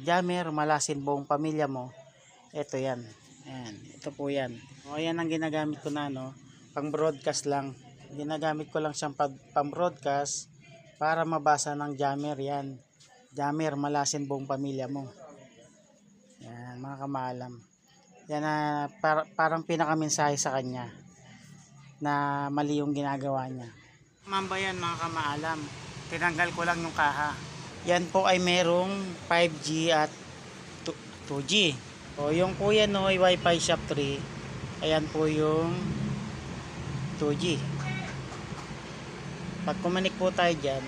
Jammer, malasin buong pamilya mo. Ito yan. Ayan, ito po yan. O, ayan ang ginagamit ko na pang broadcast lang. Ginagamit ko lang siyang pang broadcast para mabasa ng jammer yan. Jammer, malasin buong pamilya mo. Yan, mga kamaalam. Yan na parang pinakamensahe sa kanya na mali yung ginagawa niya. Mamba yan mga kamaalam. Tinanggal ko lang yung kaha. Yan po ay merong 5G at 2G. O yung po yan ay Wi-Fi Shop 3. Ayan po yung 2G. Pag kumanik po tayo dyan,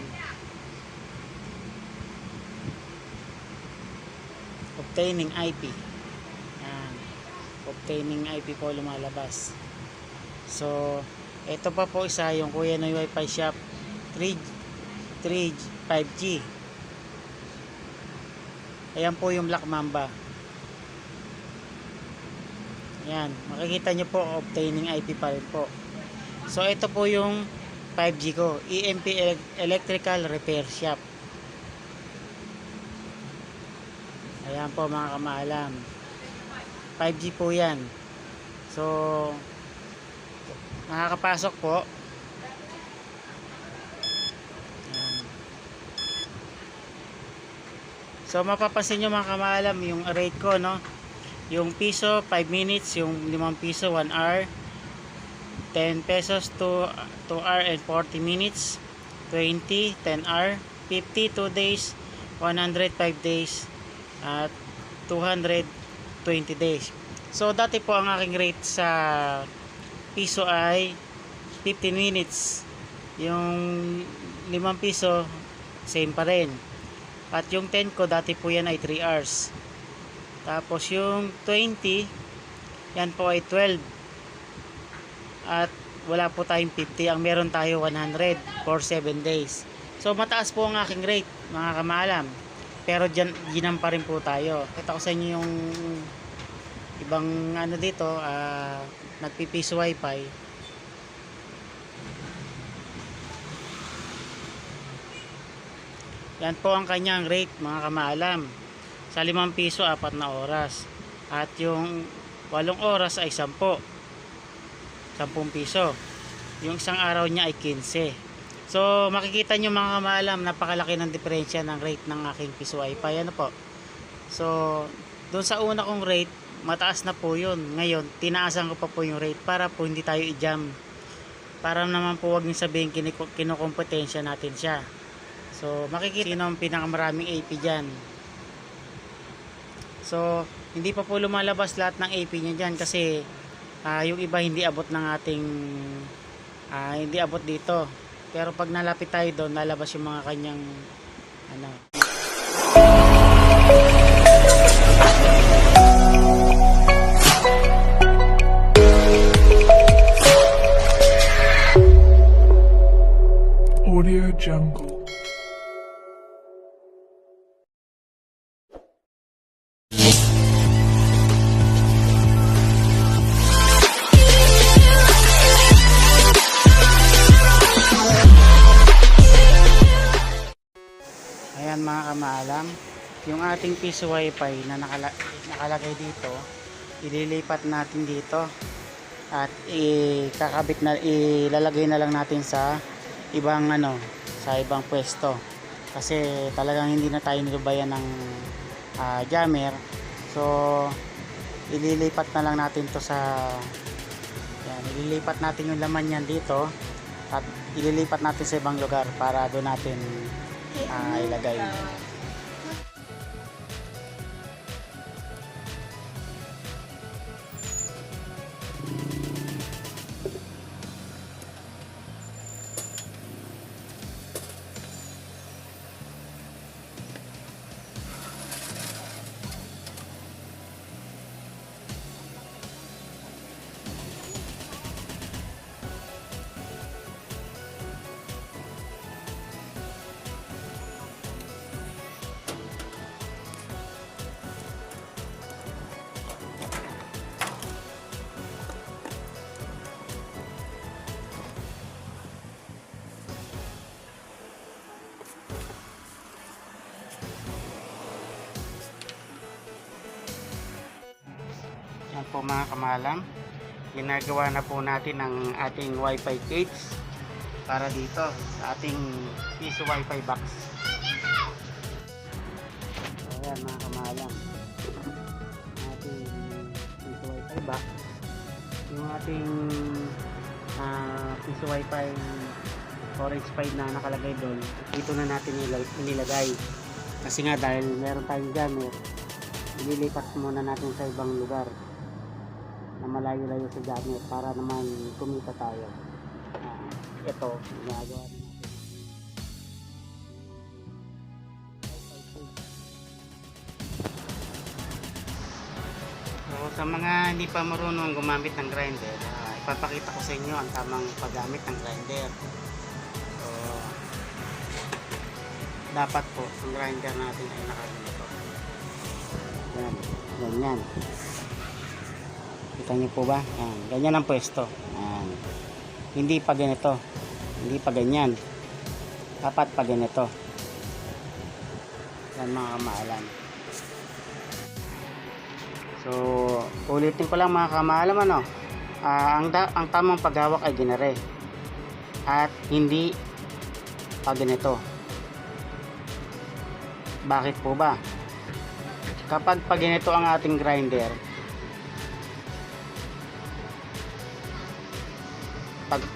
obtaining IP. Yan. Obtaining IP po lumalabas. So, ito pa po isa yung kuya ng Wi-Fi Shop 3 5G. Ayan po yung Black Mamba. Yan, makikita nyo po obtaining IP pa rin po. So ito po yung 5G ko, EMP Electrical Repair Shop. Ayan po mga kamaalam, 5G po yan. So nakakapasok po. So mapapansin nyo mga kamaalam yung rate ko yung piso 5 minutes, yung 5 piso 1 hour, 10 pesos 2 hour and 40 minutes, 20 10 hour, 50 2 days, 100 5 days at 200 20 days. So dati po ang aking rate sa piso ay 15 minutes, yung 5 piso same pa rin. At yung 10 ko dati po yan ay 3 hours. Tapos yung 20, yan po ay 12. At wala po tayong 50. Ang meron tayo 100 for 7 days. So mataas po ang aking rate mga kamaalam. Pero ginam pa rin po tayo. Kita ko sa inyo yung ibang dito, nagpipiso wifi. Yan po ang kanyang rate mga kamaalam. Sa 5 piso 4 na oras. At yung 8 oras ay 10 piso. Yung isang araw niya ay 15. So makikita nyo mga kamaalam, napakalaki ng diferensya ng rate ng aking piso wifi. Ano po? So doon sa una kong rate, mataas na po yun. Ngayon tinaasan ko pa po yung rate para po hindi tayo i-jam. Para naman po wag nyo sabihin kinukompetensya natin siya. So makikita sino ang pinakamaraming AP dyan. So hindi pa po lumalabas lahat ng AP niya dyan kasi yung iba hindi abot ng ating hindi abot dito. Pero pag nalapit tayo doon, lalabas yung mga kanyang Audio Jungle. Ayan mga kamaalam, yung ating piso wifi na nakalagay dito, ililipat natin dito at ilalagay na lang natin sa ibang sa ibang pwesto kasi talagang hindi na tayo nilubayan ng jammer. So ililipat na lang natin to ililipat natin yung laman yan dito at ililipat natin sa ibang lugar para doon natin ilagay. Yan po mga kamalam, ginagawa na po natin ang ating wifi cage para dito sa ating piso wifi box. So yan mga kamalam, ating piso wifi box, yung ating piso wifi orange 5 na nakalagay doon, dito na natin inilagay kasi nga dahil meron tayong gamit, ililipat muna natin sa ibang lugar na malayo-layo sa gamit para naman kumita tayo. Ito, ginagawa na natin. So, sa mga hindi pa marunong gumamit ng grinder, ipapakita ko sa inyo ang tamang paggamit ng grinder. So, dapat po ang grinder natin ay nakaganito. Yan, ganyan. Kita niyo po ba? Yan, ganyan ang pwesto. Yan. Hindi pa ganito. Hindi pa ganyan. Dapat pa ganito. Yan mga kamahalan. So, ulitin ko lang mga kamahalan, ano? Ang tamang paghawak ay ginare. At hindi pa ganito. Bakit po ba? Kapag pa ganito ang ating grinder, pag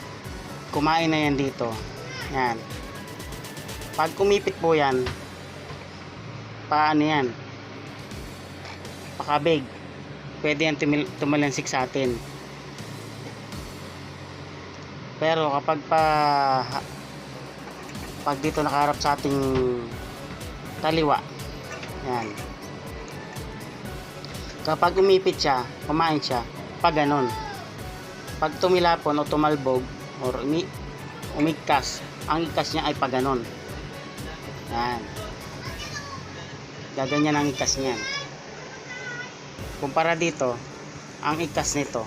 kumain na yan dito, yan, pag kumipit po yan, paano yan, pakabig, pwede yan tumalansik sa atin. Pero kapag pag dito nakaharap sa ating kaliwa, yan, kapag umipit siya, kumain siya, pag ganon, pag tumilapon o tumalbog or umigkas, ang ikas niya ay pag ganon. Yan, gaganyan ang ikas niyan. Kumpara dito, ang ikas nito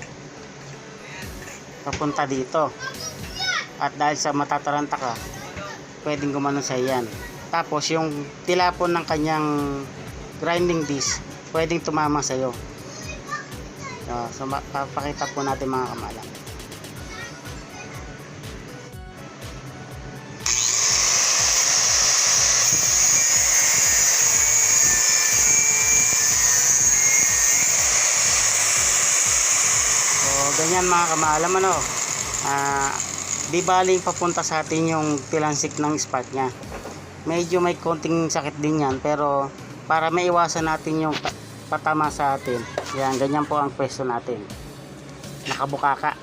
papunta dito, at dahil sa matataranta ka, pwedeng gumanon sa iyan. Tapos yung tilapon ng kanyang grinding disc pwedeng tumama sa iyo. So papakita po natin mga kamalam. So ganyan mga kamalam, ano, di baling papunta sa atin yung tilansik ng spark nya. Medyo may konting sakit din yan, pero para maiwasan natin yung patama sa atin, yan, ganyan po ang pwesto natin, nakabukaka.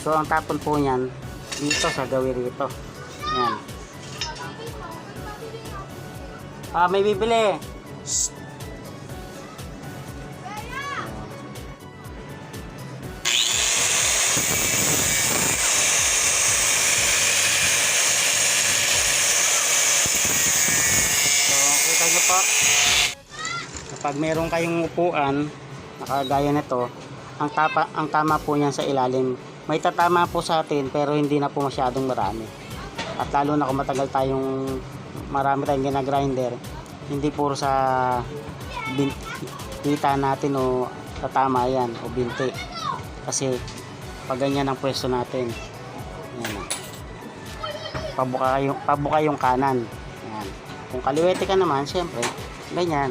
So ang tapon po niyan dito sa gawin rito. Yan, may bibili. Shhh. Po, kapag meron kayong upuan nakagaya nito, ang tama po niyan sa ilalim, may tatama po sa atin pero hindi na po masyadong marami. At lalo na kung matagal tayong marami tayong ginagrinder, hindi puro sa kita natin o tatama yan o binti, kasi pag ganyan ang pwesto natin, yan, pabuka yung kanan. Yan. Kung kaliwete ka naman, syempre, ganyan.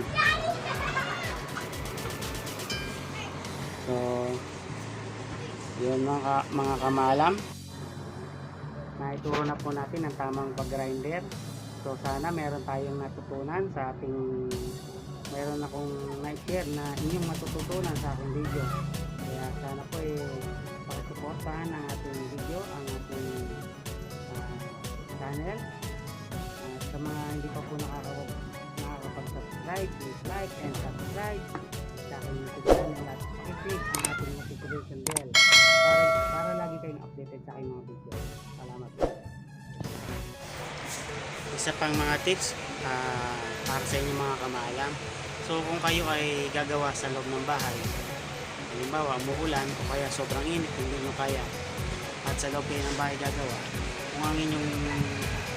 So, yun mga kamalam. Naituro na po natin ang tamang pag-grinder. So, sana meron tayong natutunan sa ating, meron akong na-share na inyong matututunan sa aking video. Kaya sana po pakisuportahan ang ating video, ang ating channel. Sa mga hindi pa po nakakapag-subscribe, please like and subscribe sa aking YouTube channel at i-click ang ating notification bell para lagi kayong updated sa aking mga video. Salamat po. Isa pang mga tips para sa inyo mga kamalam. So kung kayo ay gagawa sa loob ng bahay, halimbawa umuulan o kaya sobrang init, hindi nyo kaya, at sa loob kayo ng bahay gagawa, kung ang inyong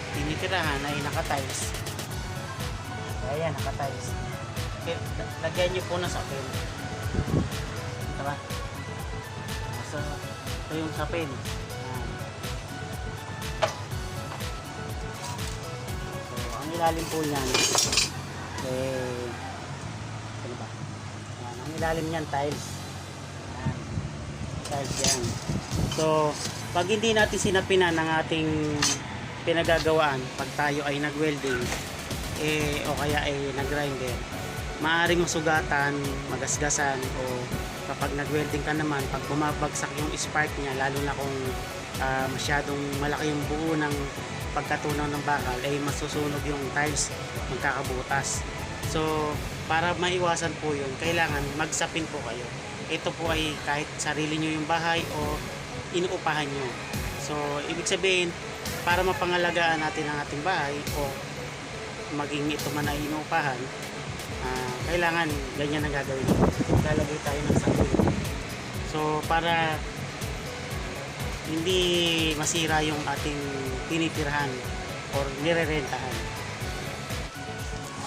tinitirahan ay naka-tiles, ayan, naka-tiles, lagyan nyo po na sapin. Tara. So, ito yung sapin. Ayan. So, ang ilalim po niyan, ano ba? Ayan, ang ilalim niyan, tiles. Ayan. Tiles yan. So, pag hindi natin sinapinan ng ating pinagagawaan, pag tayo ay nag-welding, o kaya ay nag-grinder, maaaring masugatan, magasgasan, o kapag nag-welding ka naman, pag bumabagsak yung spark niya, lalo na kung masyadong malaki yung buo ng pagkatunaw ng bakal, ay masusunog yung tiles, magkakabutas. So, para maiwasan po yun, kailangan magsapin po kayo. Ito po ay kahit sarili nyo yung bahay o inuupahan nyo. So, ibig sabihin, para mapangalagaan natin ang ating bahay o maging ito man ay inuupahan, kailangan ganyan ang gagawin. Lalagay tayo ng sapin. So, para hindi masira yung ating tinitirhan or nirerentahan.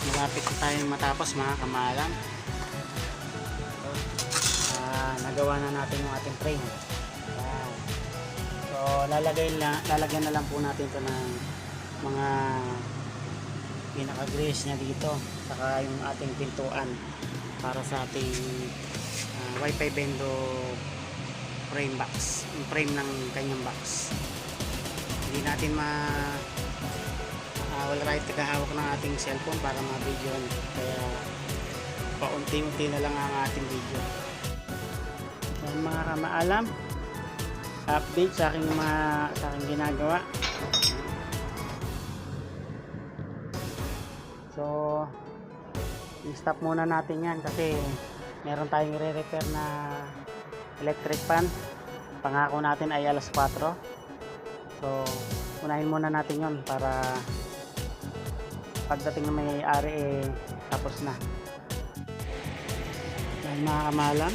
Malapit na tayo matapos mga kamalam. Nagawa na natin yung ating frame. Ayan. So, lalagyan na lang po natin ito ng mga pinaka-grease niya dito, saka yung ating pintuan para sa ating Wi-Fi bendo frame box, yung frame ng kanyang box. Hindi natin wala tayo tagahawak ng ating cellphone para ma-video, kaya paunti-unti na lang ang ating video. Yan mga kamaalam, update sa aking ginagawa. So, i-stop muna natin yan kasi meron tayong re-repair na electric fan. Pangako natin ay alas 4. So, unahin muna natin yon para pagdating na may-ari tapos na. Yan mga kamalam,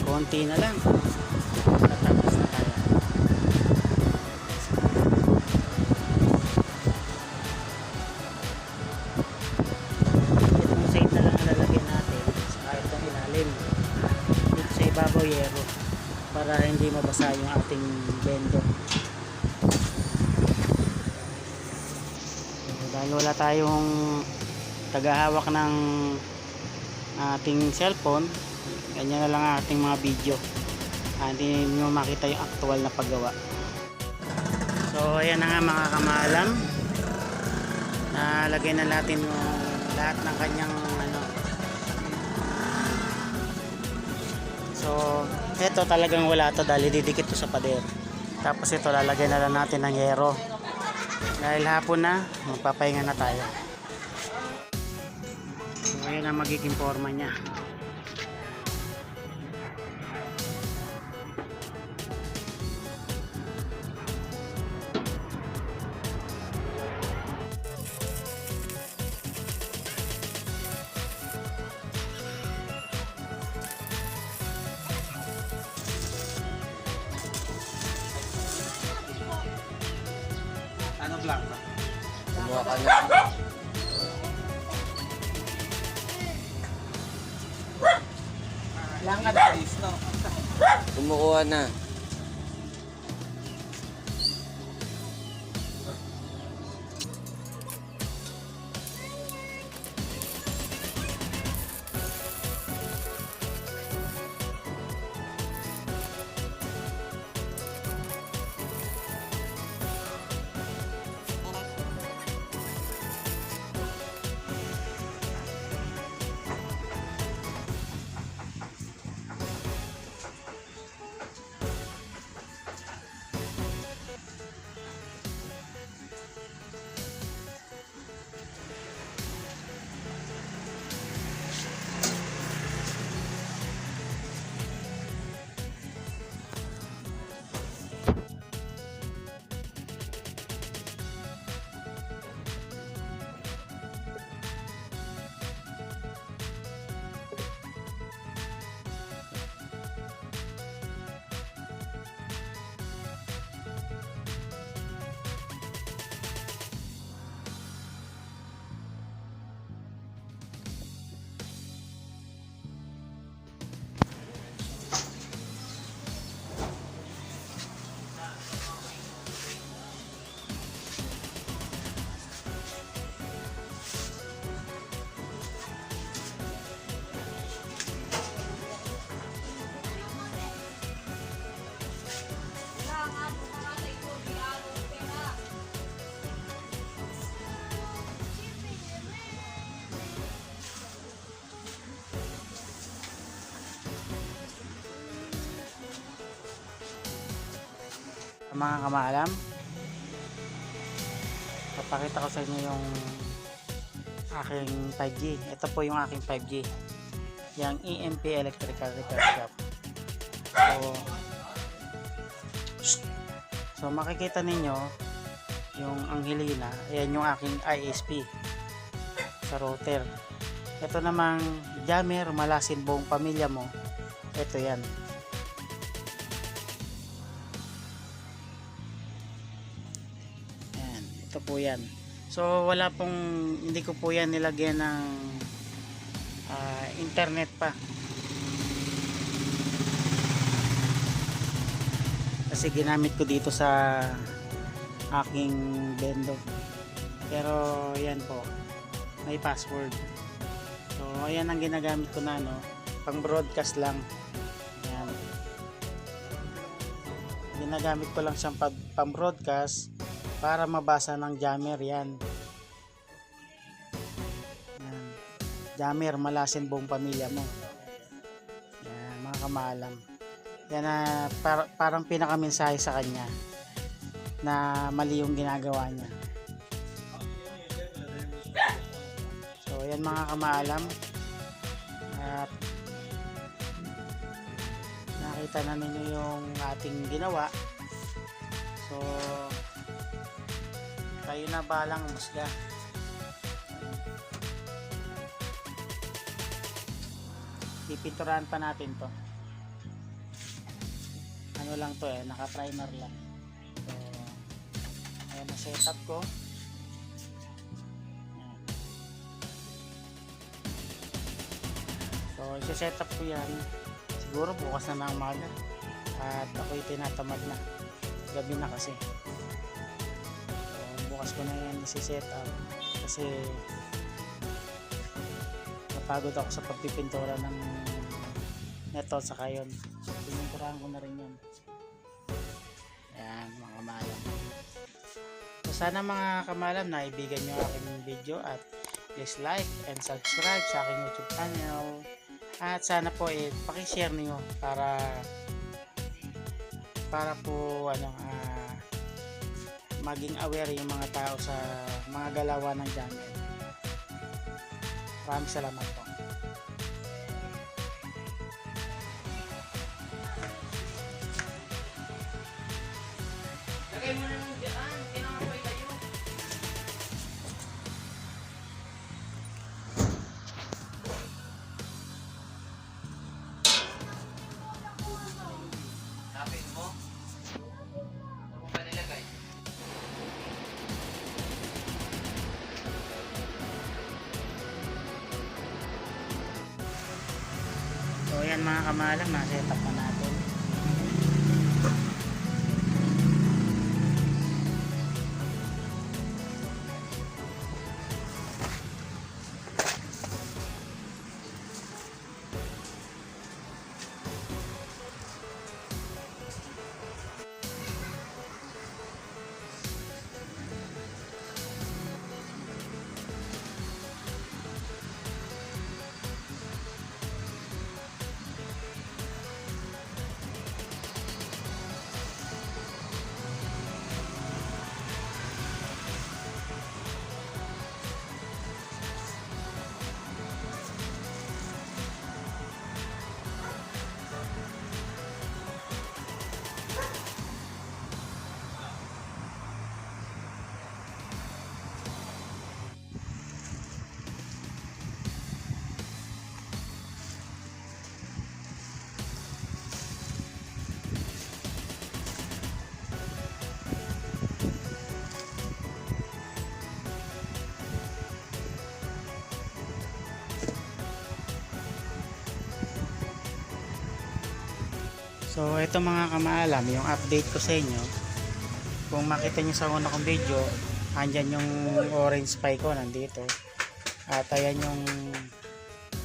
konti na lang. Tatapos na tayo. Ibabaw yero para hindi mabasa yung ating bendo. So, dahil wala tayong tagahawak ng ating cellphone, ganyan na lang ang ating mga video. Hindi nyo makita yung actual na paggawa. So ayan na nga mga kamalam, nalagay na natin yung lahat ng kanyang so, ito talagang wala to dahil didikit to sa pader. Tapos ito lalagyan na lang natin ng yero. Dahil hapon na, magpapahinga na tayo. So, ayan ang magiging forma niya. Ano blanco? Kumuha ka na. Langad. Kumukuha na. Mga kamaalam, papakita ko sa inyo yung aking 5G. Ito po yung aking 5G, yung EMP Electrical Repair Shop. So makikita ninyo yung Angelina, ayan yung aking ISP sa router. Ito namang jammer, malasin buong pamilya mo. Ito yan. Ayan, ito po yan. So wala pong, hindi ko po yan nilagyan ng internet pa. Kasi ginamit ko dito sa aking bendo. Pero yan po, may password. So ayan ang ginagamit ko na, no, pang broadcast lang. Ayan, ginagamit ko lang siyang pang broadcast para mabasa ng jammer. Yan, yan. Jammer, malasin buong pamilya mo. Yan, mga kamaalam. Yan na parang pinakamensahe sa kanya na mali yung ginagawa niya. So yan mga kamaalam, at nakita na ninyo yung ating ginawa. So kayo na balang musga. Pipinturahan pa natin to. Ano lang to, naka primer lang. So ayan na setup ko. Ayan. So isi-setup ko yan siguro bukas na ng umaga, at ako'y tinatamad na, gabi na kasi. So bukas ko na yan isi-setup kasi napagod ako sa pagpipintura ng neto sa kayon. Pininturahan ko na rin yan. Ayan mga kamalam. So sana mga kamalam na ibigan nyo aking video, at please like and subscribe sa aking YouTube channel, at sana po pakishare niyo para po maging aware yung mga tao sa mga galawan ng jammer. Maraming salamat po. Lagay mo na lang dyan. Kinakapay kayo. Lapin mo. Ano mo ba nilagay? So yan mga kamalam, na-setup na natin. So ito mga kamaalam, yung update ko sa inyo. Kung makita nyo sa una kong video, andyan yung orange spy ko nandito, at ayan yung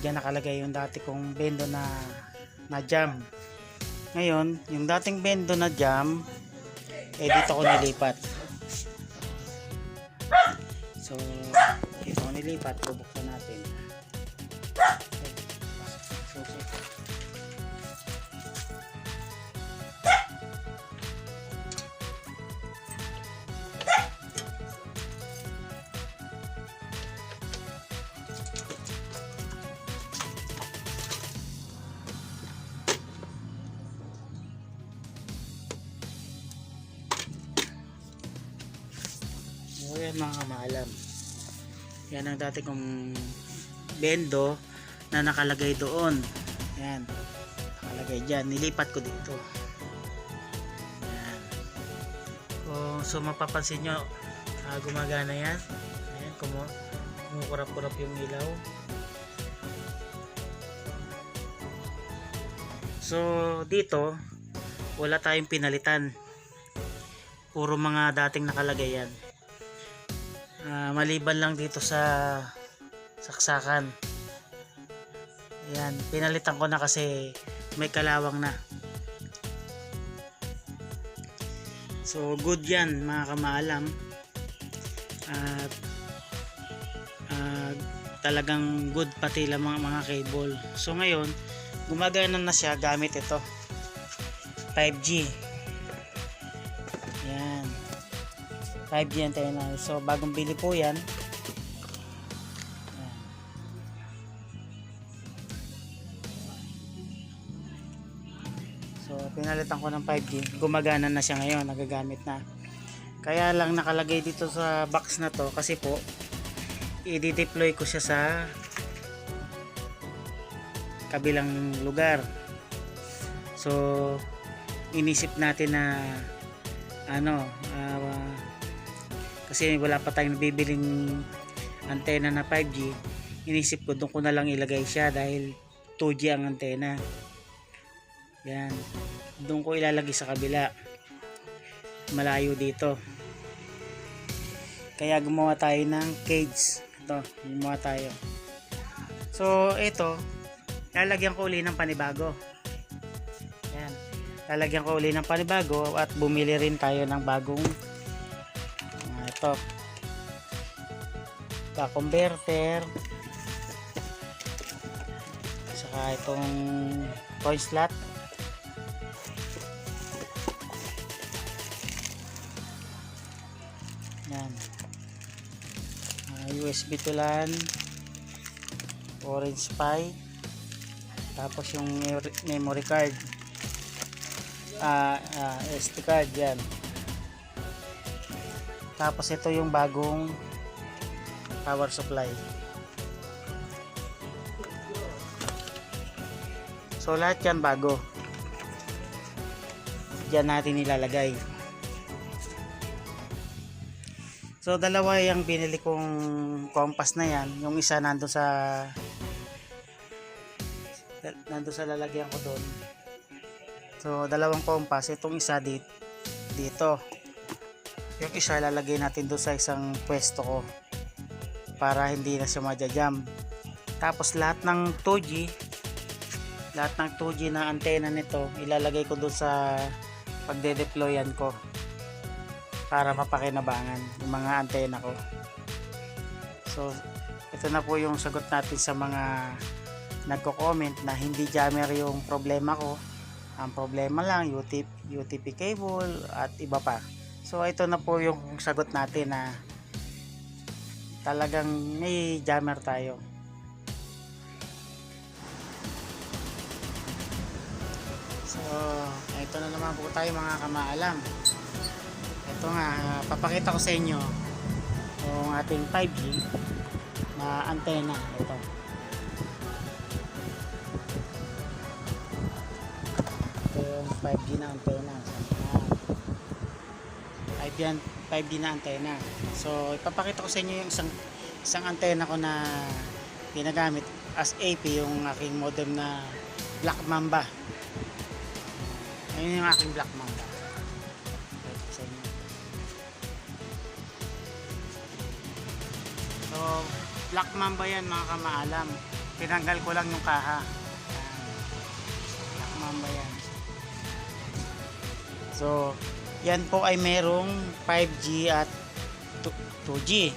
dyan nakalagay yung dati kong bendo na jam. Ngayon yung dating bendo na jam, dito ko nilipat. So dito ko nilipat, bubuksan natin. Ayan mga kamaalam, yan ang dati kong bendo na nakalagay doon. Yan, nakalagay dyan, nilipat ko dito. Yan. So mapapansin nyo, gumagana yan. Ayan, kumukurap-kurap yung ilaw. So dito wala tayong pinalitan, puro mga dating nakalagay yan. Maliban lang dito sa saksakan. Ayan, pinalitan ko na kasi may kalawang na. So good yan mga kamaalam. Talagang good pati lang mga cable. So ngayon gumagana na siya gamit ito 5G. Yan, 5G antenna. So bagong bili po yan. Yan. So pinalitan ko ng 5G, gumagana na siya ngayon, nagagamit na. Kaya lang nakalagay dito sa box na to kasi po i-deploy ko siya sa kabilang lugar. So inisip natin na kasi wala pa tayong bibiling antena na 5G, inisip ko doon ko na lang ilagay siya dahil 2G ang antena. Yan, doon ko ilalagay sa kabila, malayo dito. Kaya gumawa tayo ng cage. Ito, gumawa tayo. So ito, lalagyan ko uli ng panibago. Yan, lalagyan ko uli ng panibago at bumili rin tayo ng bagong ito, converter, saka itong coin slot. Yan, USB to LAN, Orange Pi, tapos yung memory card, SD card yan. Tapos ito yung bagong power supply. So lahat yan bago, diyan natin ilalagay. So dalawa yung binili kong compass na yan. Yung isa nandun sa lalagyan ko doon. So dalawang compass, itong isa dito. Yung isa lalagay natin doon sa isang pwesto ko para hindi na siya majajam. Tapos lahat ng 2G na antena nito ilalagay ko doon sa pagde-deployan ko para mapakinabangan yung mga antena ko. So ito na po yung sagot natin sa mga nagko-comment na hindi jammer yung problema ko. Ang problema lang UTP cable at iba pa. So ito na po yung sagot natin na talagang may jammer tayo. So ito na naman po tayo mga kamaalam. Ito nga, papakita ko sa inyo yung ating 5G na antena. Ito yung 5G na antena. 5G na antena. So ipapakita ko sa inyo yung isang antena ko na ginagamit as AP, yung aking modem na Black Mamba. Ayun yung aking Black Mamba. Ipapakita sa inyo. So Black Mamba yan mga kamaalam. Tinanggal ko lang yung kaha. Black Mamba yan. So yan po ay merong 5G at 2G.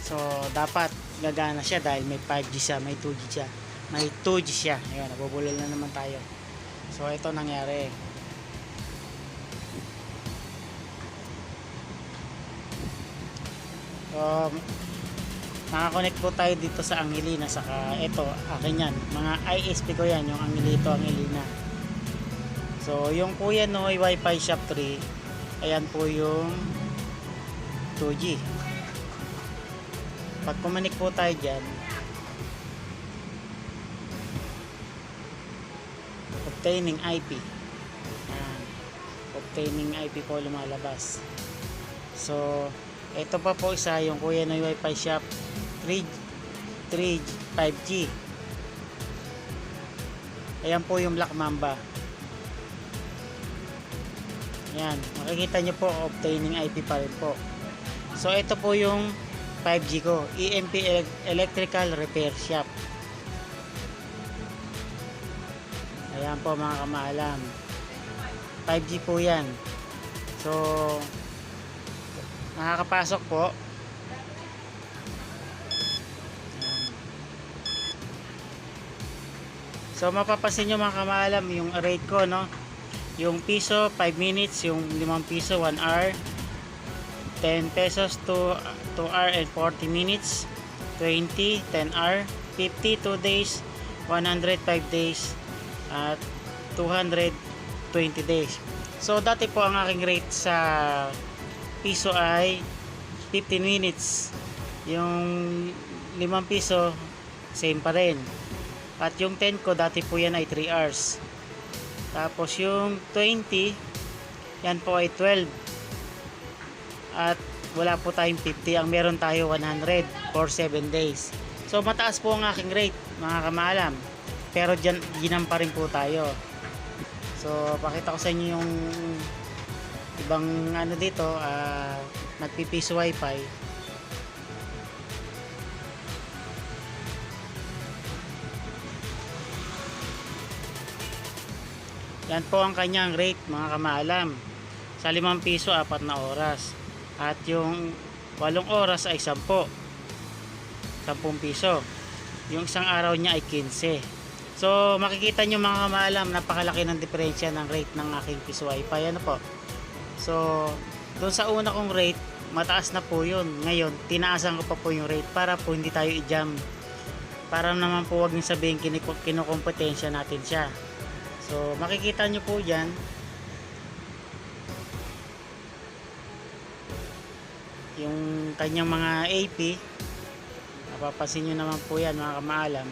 So dapat gagana siya dahil may 5G siya, may 2G siya. May 2G siya. Ayun, nabubulol na naman tayo. So ito nangyari. Nakakonect po tayo dito sa Angelina, saka ito akin yan. Mga ISP ko yan, yung Angelito, Angelina. So yung po yan no, Wi-Fi Shop 3. Ayan po yung 2G. Pag kumanik po tayo dyan, obtaining IP. Ayan. Obtaining IP po lumalabas. So, ito pa po isa, yung Kuya Noy Wi-Fi Shop 5G. Ayan po yung Black Mamba. Ayan, makikita nyo po, obtaining IP pa rin po. So, ito po yung 5G ko, EMP Electrical Repair Shop. Ayan po mga kamaalam, 5G po yan. So, nakakapasok po. So mapapansin nyo mga kamaalam yung rate ko, no? Yung piso 5 minutes, yung 5 piso 1 hour, 10 pesos 2 hour and 40 minutes, 20 10 hour, 50 2 days, 100 5 days, at 200 20 days. So dati po ang aking rate sa piso ay 15 minutes. Yung 5 piso same pa rin. At yung 10 ko dati po yan ay 3 hours. Tapos yung 20 yan po ay 12. At wala po tayong 50. Ang meron tayo 100 for 7 days. So mataas po ang aking rate mga kamaalam. Pero ginam pa rin po tayo. So pakita ko sa inyo yung ibang ano dito, nagpipiso wifi. Yan po ang kanyang rate mga kamaalam. Sa 5 piso 4 na oras. At yung 8 oras ay 10 piso. Yung isang araw niya ay 15. So makikita nyo mga kamaalam, napakalaki ng diferensya ng rate ng aking piso wifi. Ano po? So doon sa una kong rate, mataas na po yun. Ngayon tinaasan ko pa po yung rate para po hindi tayo i-jam. Para naman po wag nyo sabihin kinukompetensya natin siya. So makikita nyo po dyan yung kanyang mga AP. Napapansin nyo naman po yan mga kamaalam.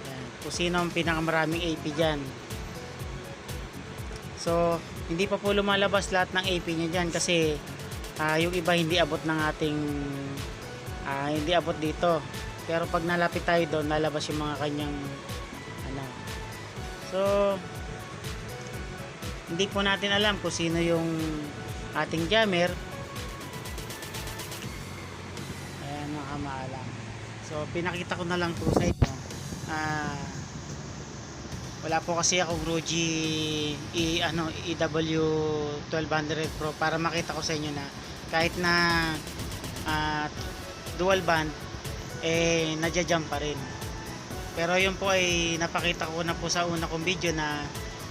Yan, kung sino ang pinakamaraming AP dyan. So hindi pa po lumalabas lahat ng AP nyo dyan kasi yung iba hindi abot ng ating hindi abot dito. Pero pag nalapit tayo doon, lalabas yung mga kanyang ano. So hindi po natin alam kung sino yung ating jammer. Ayan mga kamaalam. So pinakita ko na lang po sa inyo. Wala po kasi ako Ruji EW1200 Pro para makita ko sa inyo na kahit na dual band nadya-jump pa rin. Pero yun po ay napakita ko na po sa una kong video na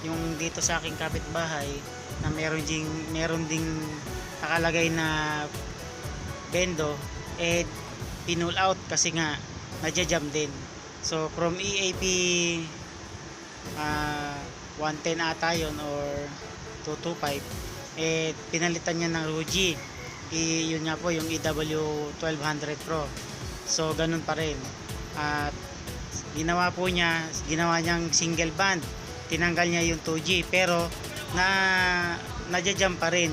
yung dito sa aking kapitbahay na meron ding nakalagay na bendo pinul out kasi nga nadya-jump din. So from EAP 110 ata yun or 225 pinalitan niya ng Ruji yun nga po yung EW1200 Pro. So ganun pa rin. At ginawa niyang single band. Tinanggal niya yung 2G pero nadya-jump pa rin.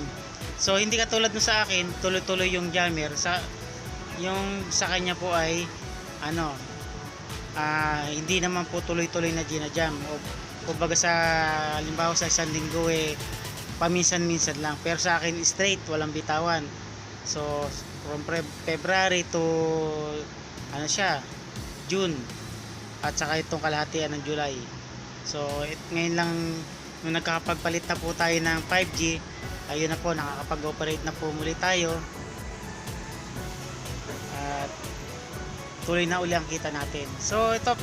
So hindi katulad nung sa akin, tuloy-tuloy yung jammer. Yung sa kanya po ay hindi naman po tuloy-tuloy na ginajam. Kumbaga sa halimbawa sa isang linggo paminsan-minsan lang. Pero sa akin straight, walang bitawan. So from February to June at saka itong kalahatian ng July. So ngayon lang nung nagkakapagpalit na po tayo ng 5G, ayun na po, nakakapag-operate na po muli tayo at tuloy na uli ang kita natin. So ito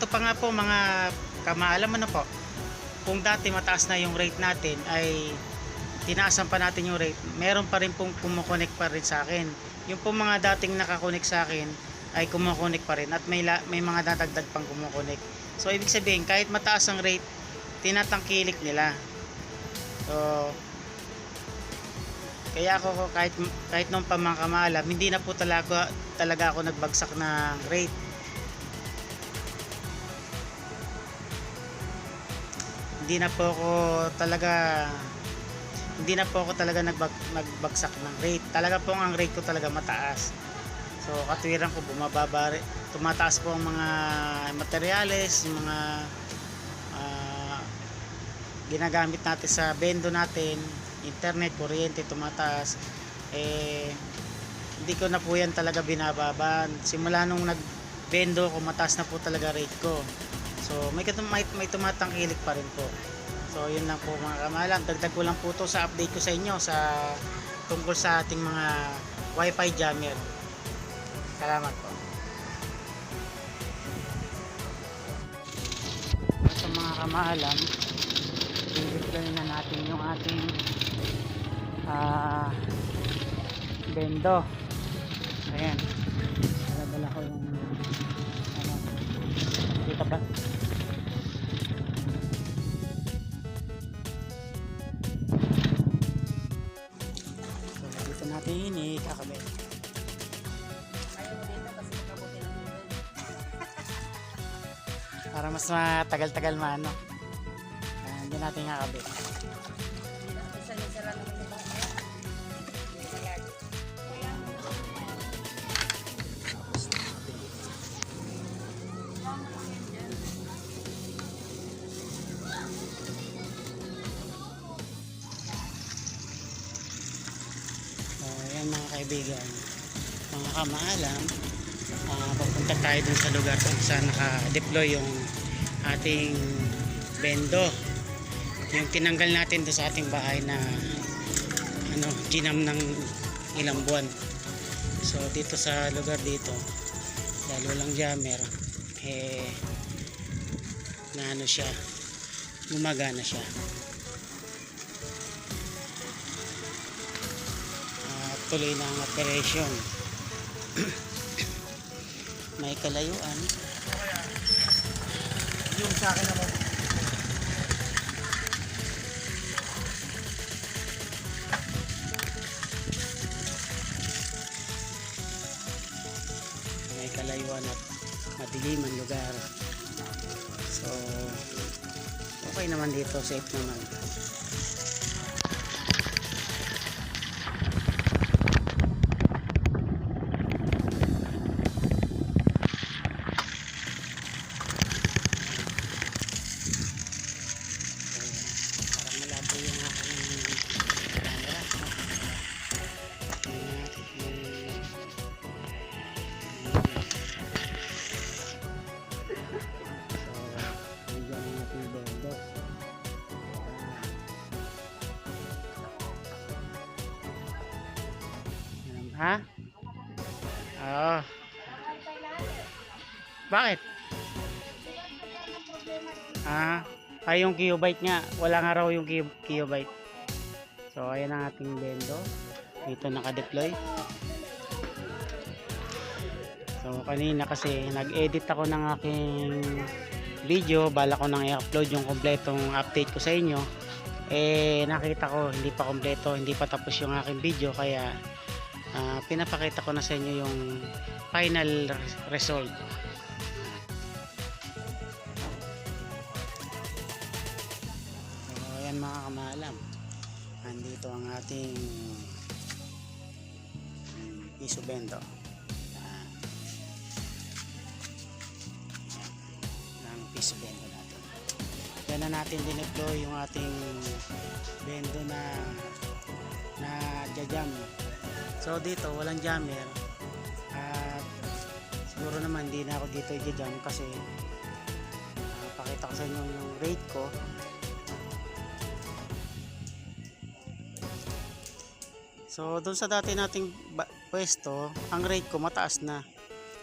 pa nga po mga kamaalam, po, kung dati mataas na yung rate natin ay tinaasan pa natin yung rate, meron pa rin pong kumukonek pa rin sa akin. Yung pong mga dating nakakonek sa akin ay kumukonek pa rin at may mga dadagdag pang kumukonek. So ibig sabihin kahit mataas ang rate, tinatangkilik nila. So Kaya ako kahit nung pa mga kamaalam, hindi na po talaga ako nagbagsak ng rate. Hindi na po ako talaga nagbagsak ng rate. Talaga po ang rate ko talaga mataas. So katwiran ko bumababa, tumataas po ang mga materyales, yung mga ginagamit natin sa bendo natin, internet, kuryente, tumataas. Hindi ko na po yan talaga binababa. Simula nung nagbendo ko, mataas na po talaga rate ko. So may tumatangkilik pa rin po. So yun lang po mga kamalam, dagdag ko lang po to sa update ko sa inyo tungkol sa ating mga wifi jammer. Salamat po. Sa mga kamalam, i-deploy na natin yung ating bendo. Ayan, dala ko yung kita ba? So dito natin ikakabit. Para mas matagal-tagal maano. Hindi natin kakabit. So yan mga kaibigan, mga kamaalam, papunta tayo dun sa lugar kung saan naka-deploy yung ating bendo, yung tinanggal natin doon sa ating bahay na ginam ng ilang buwan. So dito sa lugar dito, dahil walang jammer, na siya, gumagana siya. Tuloy na ang operation. May kalayuan yung sa akin naman. May kalayuan at madilim ang lugar. So okay naman dito, safe naman. Ha? Oo. Bakit? Yung gigabyte nga. Wala nga raw yung gigabyte. So, ayan ang ating bendo. Dito naka-deploy. So, kanina kasi nag-edit ako ng aking video. Bala ko nang i-upload yung kompletong update ko sa inyo. Nakita ko hindi pa kompleto, hindi pa tapos yung aking video. Kaya, pinapakita ko na sa inyo yung final result. So ayan mga kamaalam, andito ang ating piso bendo. Ang piso bendo natin. Yan na natin dineploy yung ating bendo na jajam. So dito walang jammer at siguro naman hindi na ako dito i-jam kasi pakita ko sa inyo yung rate ko. So doon sa dati nating pwesto, ang rate ko mataas na.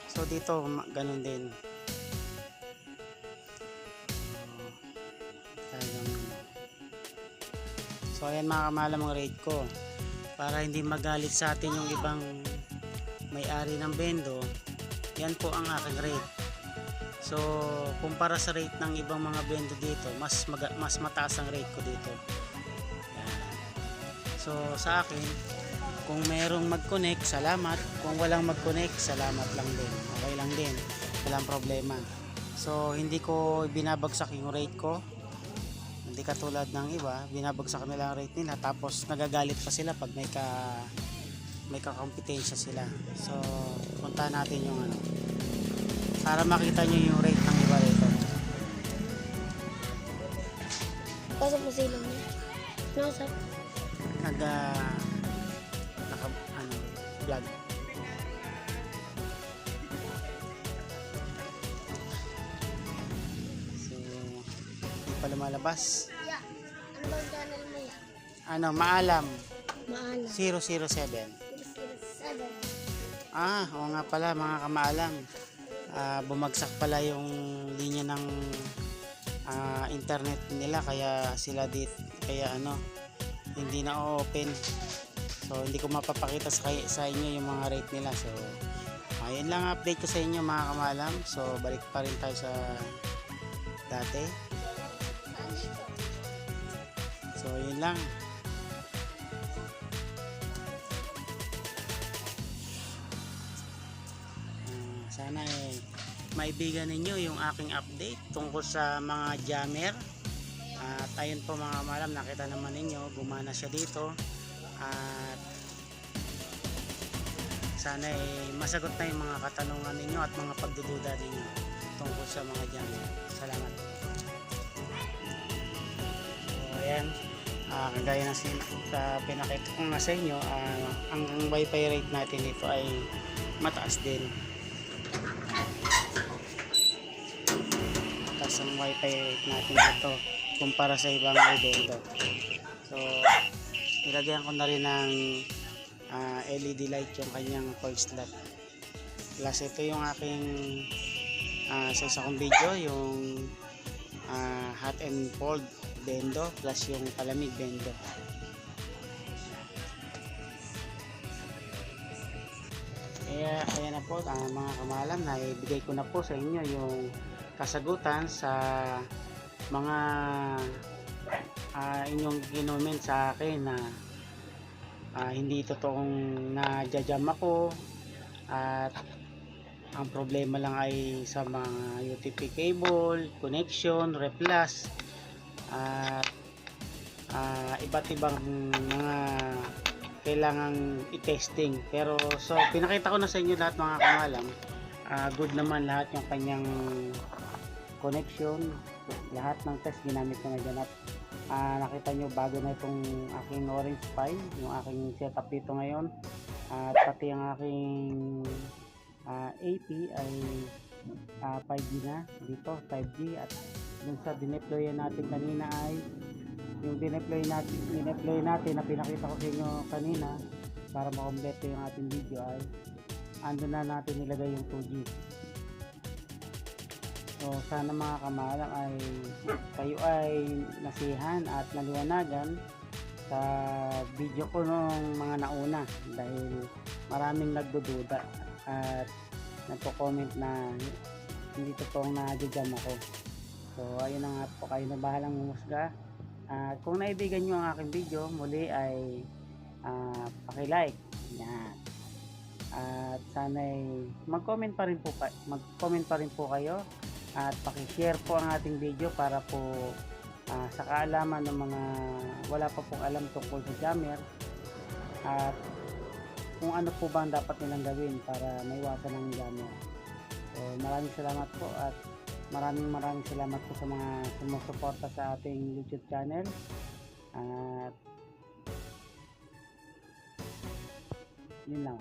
So dito ganun din. So ayan mga kamalam ang rate ko. Para hindi magalit sa atin yung ibang may-ari ng bendo, yan po ang aking rate. So kumpara sa rate ng ibang mga bendo dito, mas mataas ang rate ko dito. Yan. So sa akin Kung merong mag-connect, salamat. Kung walang mag-connect, salamat lang din. Okay lang din. Walang problema. So, hindi ko binabagsak yung rate ko. Hindi katulad ng iba, binabagsak nila ang rate nila tapos nagagalit pa sila pag may kakompetensya sila. So, puntahan natin yung ano para makita nyo yung rate ng iba rito. Pasok mo sila mo. Nasa. Naka vlog. So, hindi pa lumalabas. Yeah. Ano bang channel mo yan? Ano, maalam Maana. 007. 007. Oo nga pala mga kamaalam. Bumagsak pala yung linya ng internet nila kaya sila kaya hindi na open. So hindi ko mapapakita sa inyo yung mga rate nila. So ayun lang update ko sa inyo mga kamaalam. So balik pa rin tayo sa dati. So yun lang. Sana maibigan ninyo yung aking update tungkol sa mga jammer. At ayun po mga kamalam, nakita naman ninyo gumana siya dito. At sana masagot na yung mga katanungan ninyo at mga pagdududa ninyo tungkol sa mga jammer. Salamat. So ayan, kagaya na sa pinakita ko nga sa inyo, ang wifi rate natin dito ay mataas din. Mataas ang wifi rate natin dito kumpara sa ibang evento. So nilagyan ko na rin ng LED light yung kanyang cord slot. Plus ito yung aking sa isa kong video, yung hot and cold bendo plus yung palamig bendo. Kaya ayan na po mga kamalam, na ibigay ko na po sa inyo yung kasagutan sa mga inyong ginoment sa akin na hindi totoong na-jam ako at ang problema lang ay sa mga UTP cable, connection, replas at iba't ibang mga kailangang i-testing. Pero so pinakita ko na sa inyo lahat mga kamalam. Good naman lahat yung kanyang connection, lahat ng test ginamit ko na dyan. At nakita nyo bago na itong aking orange Pi, yung aking setup dito ngayon. At pati ang aking AP ay 5G na dito, 5G. At dun sa dineployan natin kanina ay yung dineploy natin na pinakita ko sa inyo kanina para makompleto yung ating video ay ando na natin nilagay yung 2G. So sana mga kamalam ay kayo ay nasihan at naliwanagan sa video ko nung mga nauna, dahil maraming nagdududa at nagko-comment na hindi totoong na-jam ako. So ayun na nga po, kayo na bahalang humusga. At kung naibigan nyo ang aking video, muli ay paki-like. Yan. At sana'y mag-comment pa rin po kayo at paki-share po ang ating video para po sa kaalaman ng mga wala pa pong alam tungkol sa jammer at kung ano po ba ang dapat nilang gawin para maiwasan ang jammer. So maraming salamat po at maraming salamat po sa mga sumusuporta sa ating YouTube channel. At yun lang.